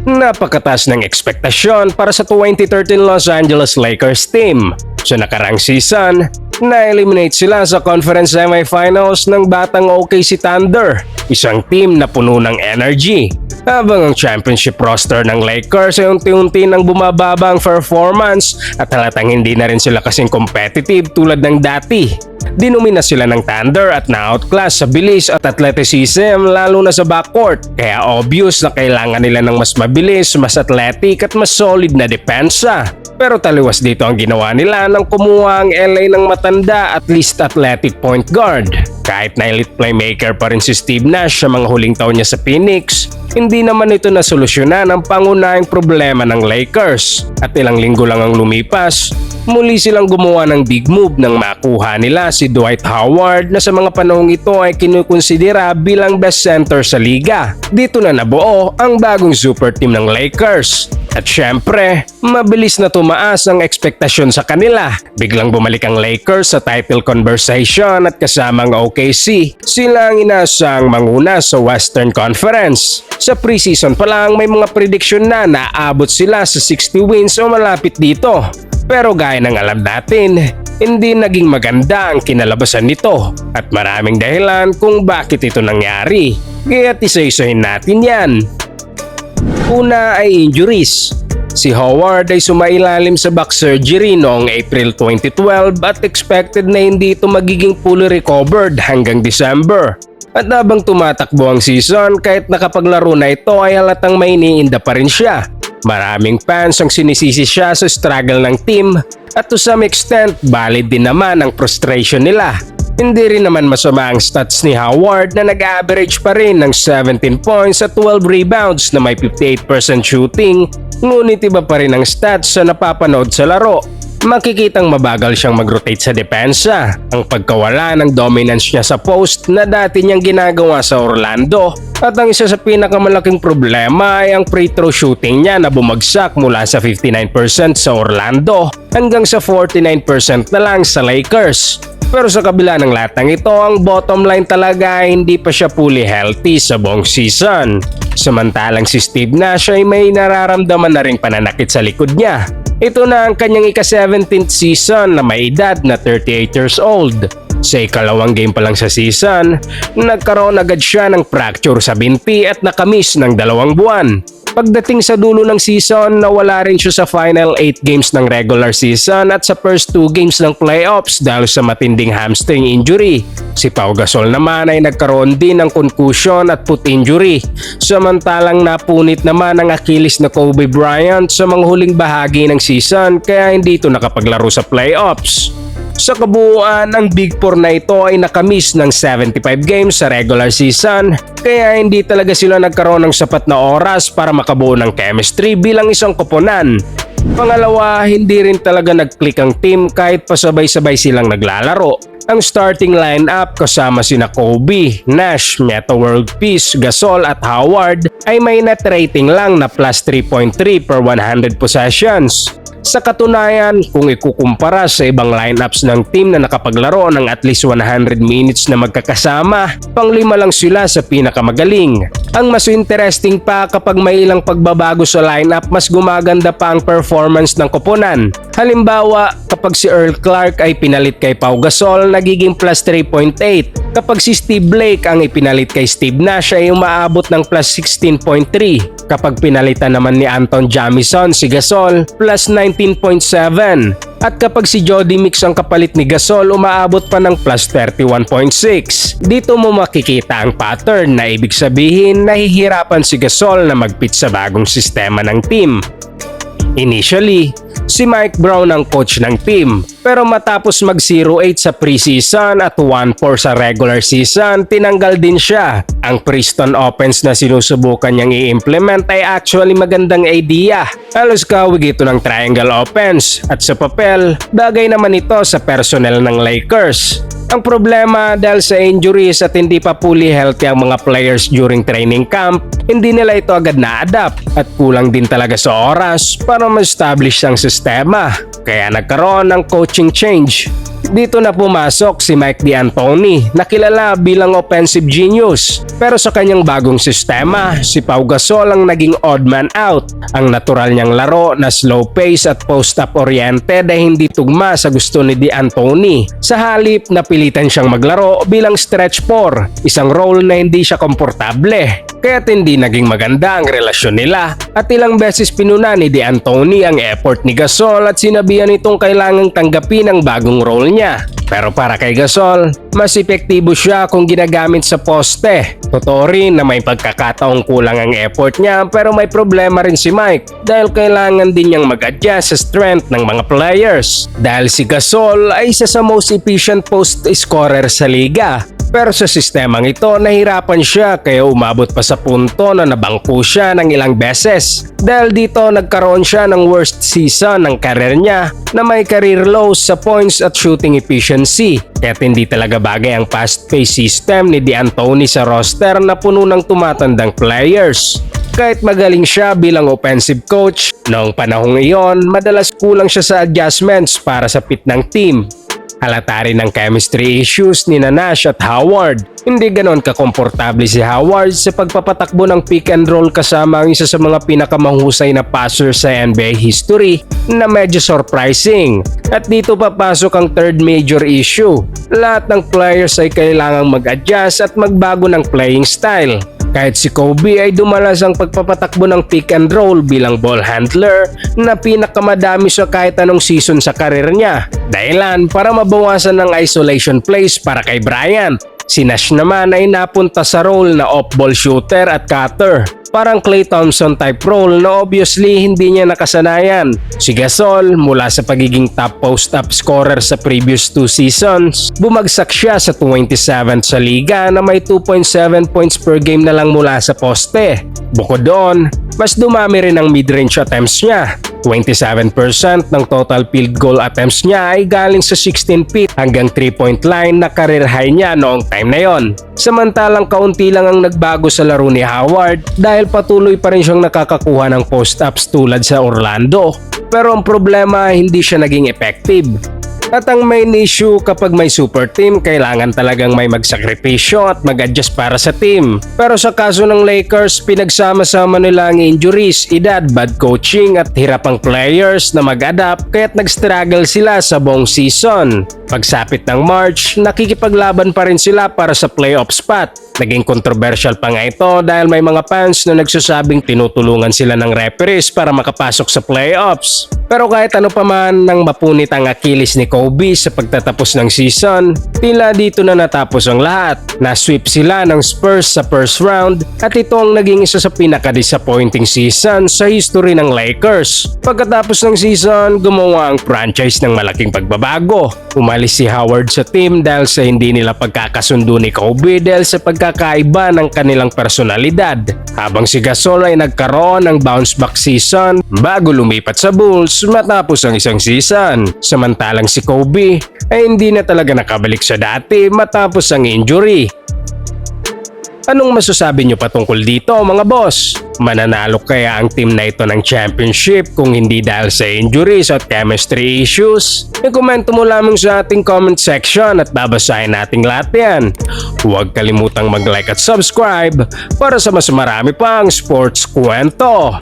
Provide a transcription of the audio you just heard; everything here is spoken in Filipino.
Napakataas ng ekspektasyon para sa 2013 Los Angeles Lakers team. Sa nakarang season, na-eliminate sila sa conference semifinals ng batang OKC Thunder, isang team na puno ng energy. Habang ang championship roster ng Lakers ay unti-unti nang bumababa ang performance at halatang hindi na rin sila kasing competitive tulad ng dati. Dinumina sila ng Thunder at na-outclass sa bilis at athleticism lalo na sa backcourt, kaya obvious na kailangan nila ng mas mabilis, mas athletic at mas solid na depensa. Pero taliwas dito ang ginawa nila nang kumuha ang LA ng matanda at least athletic point guard. Kahit na elite playmaker pa rin si Steve Nash sa mga huling taon niya sa Phoenix, hindi naman ito nasolusyonan ang pangunahing problema ng Lakers. At ilang linggo lang ang lumipas, muli silang gumawa ng big move nang makuha nila si Dwight Howard na sa mga panahong ito ay kinukonsidera bilang best center sa liga. Dito na nabuo ang bagong super team ng Lakers. At syempre, mabilis na tumaas ang ekspektasyon sa kanila. Biglang bumalik ang Lakers sa title conversation at kasama ang OKC. Sila ang inasang manguna sa Western Conference. Sa preseason pa lang may mga prediction na aabot sila sa 60 wins o malapit dito. Pero gaya ng alam natin, hindi naging maganda ang kinalabasan nito at maraming dahilan kung bakit ito nangyari. Kaya't isa-isahin natin yan. Una ay injuries. Si Howard ay sumailalim sa back surgery noong April 2012 at expected na hindi ito magiging fully recovered hanggang December. At habang tumatakbo ang season, kahit nakapaglaro na ito ay halatang may iniinda pa rin siya. Maraming fans ang sinisisi siya sa struggle ng team at to some extent valid din naman ang frustration nila. Hindi rin naman masama ang stats ni Howard na nag-average pa rin ng 17 points at 12 rebounds na may 58% shooting, ngunit iba pa rin ang stats sa napapanood sa laro. Makikitang mabagal siyang mag-rotate sa depensa, ang pagkawala ng dominance niya sa post na dati niyang ginagawa sa Orlando, at ang isa sa pinakamalaking problema ay ang free throw shooting niya na bumagsak mula sa 59% sa Orlando hanggang sa 49% na lang sa Lakers. Pero sa kabila ng lahat ng ito, ang bottom line talaga ay hindi pa siya fully healthy sa buong season. Samantalang si Steve Nash ay may nararamdaman na ring pananakit sa likod niya. Ito na ang kanyang ika-17th season na may edad na 38 years old. Sa ikalawang game pa lang sa season, nagkaroon agad siya ng fracture sa binti at nakamiss ng 2 buwan. Pagdating sa dulo ng season, nawala rin siya sa final 8 games ng regular season at sa first 2 games ng playoffs dahil sa matinding hamstring injury. Si Pau Gasol naman ay nagkaroon din ng concussion at foot injury. Samantalang napunit naman ang Achilles na Kobe Bryant sa mga huling bahagi ng season kaya hindi ito nakapaglaro sa playoffs. Sa kabuuan, ang Big Four na ito ay nakamiss ng 75 games sa regular season kaya hindi talaga sila nagkaroon ng sapat na oras para makabuo ng chemistry bilang isang koponan. Pangalawa, hindi rin talaga nag-click ang team kahit pasabay-sabay silang naglalaro. Ang starting lineup kasama sina Kobe, Nash, Metta World Peace, Gasol at Howard ay may net rating lang na plus 3.3 per 100 possessions. Sa katunayan, kung ikukumpara sa ibang lineups ng team na nakapaglaro ng at least 100 minutes na magkakasama, pang-5 lang sila sa pinakamagaling. Ang mas interesting pa kapag may ilang pagbabago sa lineup, mas gumaganda pa ang performance ng koponan. Halimbawa, kapag si Earl Clark ay pinalit kay Pau Gasol, nagiging plus 3.8. Kapag si Steve Blake ang ipinalit kay Steve Nash ay umaabot ng plus 16.3. Kapag pinalitan naman ni Anton Jamison si Gasol, plus 19.7. At kapag si Jody Mix ang kapalit ni Gasol, umaabot pa ng plus 31.6. Dito mo makikita ang pattern na ibig sabihin nahihirapan si Gasol na mag-fit sa bagong sistema ng team. Initially, si Mike Brown ang coach ng team, pero matapos mag 0-8 sa preseason at 1-4 sa regular season, tinanggal din siya. Ang Preston offense na sinusubukan niyang i-implement ay actually magandang idea. Halos kawig ito ng triangle offense at sa papel, bagay naman ito sa personnel ng Lakers. Ang problema dahil sa injuries at hindi pa fully healthy ang mga players during training camp, hindi nila ito agad na-adapt at kulang din talaga sa oras para ma-establish ang sistema. Kaya nagkaroon ng coaching change. Dito na pumasok si Mike D'Antoni na kilala bilang offensive genius. Pero sa kanyang bagong sistema, si Pau Gasol ang naging odd man out. Ang natural niyang laro na slow pace at post-up oriented ay hindi tugma sa gusto ni D'Antoni. Sa halip, napilitan siyang maglaro bilang stretch 4, isang role na hindi siya komportable. Kaya't hindi naging maganda ang relasyon nila at ilang beses pinuna ni D'Antoni ang effort ni Gasol at sinabihan itong kailangang tanggapin ang bagong role niya. Pero para kay Gasol, mas epektibo siya kung ginagamit sa poste. Totoo rin na may pagkakataong kulang ang effort niya pero may problema rin si Mike dahil kailangan din niyang mag-adjust sa strength ng mga players. Dahil si Gasol ay isa sa most efficient post scorer sa liga. Pero sa sistemang ito, nahirapan siya kaya umabot pa sa punto na nabangko siya ng ilang beses. Dahil dito nagkaroon siya ng worst season ng career niya na may career lows sa points at shooting efficiency. Kaya't hindi talaga bagay ang fast-paced system ni D'Antoni sa roster na puno ng tumatandang players. Kahit magaling siya bilang offensive coach, noong panahong iyon, madalas kulang siya sa adjustments para sa fit ng team. Halata rin ng chemistry issues ni Nash at Howard. Hindi ganon kakomportable si Howard sa pagpapatakbo ng pick and roll kasama ang isa sa mga pinakamahusay na passer sa NBA history na medyo surprising. At dito papasok ang third major issue. Lahat ng players ay kailangang mag-adjust at magbago ng playing style. Kahit si Kobe ay dumalas ang pagpapatakbo ng pick and roll bilang ball handler na pinakamadami sa kahit anong season sa karir niya. Dahilan para mabawasan ng isolation plays para kay Bryant. Si Nash naman ay napunta sa role na off-ball shooter at cutter. Parang Klay Thompson type role na obviously hindi niya nakasanayan. Si Gasol, mula sa pagiging top post-up scorer sa previous 2 seasons, bumagsak siya sa 27th sa liga na may 2.7 points per game na lang mula sa poste. Bukod doon, mas dumami rin ang mid-range attempts niya. 27% ng total field goal attempts niya ay galing sa 16 feet hanggang 3-point line na career high niya noong time na yon. Samantalang kaunti lang ang nagbago sa laro ni Howard dahil patuloy pa rin siyang nakakakuha ng post-ups tulad sa Orlando. Pero ang problema, hindi siya naging effective. At ang main issue kapag may super team, kailangan talagang may magsakripisyo at mag-adjust para sa team. Pero sa kaso ng Lakers, pinagsama-sama nila ang injuries, edad, bad coaching at hirap ang players na mag-adapt kaya't nag-struggle sila sa buong season. Pagsapit ng March, nakikipaglaban pa rin sila para sa playoff spot. Naging controversial pa nga ito dahil may mga fans na nagsasabing tinutulungan sila ng referees para makapasok sa playoffs. Pero kahit ano pa man nang mapunit ang Achilles ni Kobe sa pagtatapos ng season, tila dito na natapos ang lahat. Na-sweep sila ng Spurs sa first round at ito ang naging isa sa pinaka-disappointing season sa history ng Lakers. Pagkatapos ng season, gumawa ang franchise ng malaking pagbabago. Umalis si Howard sa team dahil sa hindi nila pagkakasundo ni Kobe dahil sa pagkakaiba ng kanilang personalidad. Habang si Gasol ay nagkaroon ng bounce back season bago lumipat sa Bulls matapos ang isang season. Samantalang si Kobe ay hindi na talaga nakabalik sa dati matapos ang injury. Anong masasabi nyo patungkol dito mga boss? Mananalo kaya ang team na ito ng championship kung hindi dahil sa injuries at chemistry issues? I-komento mo lamang sa ating comment section at babasahin nating lahat yan. Huwag kalimutang mag-like at subscribe para sa mas marami pang sports kwento.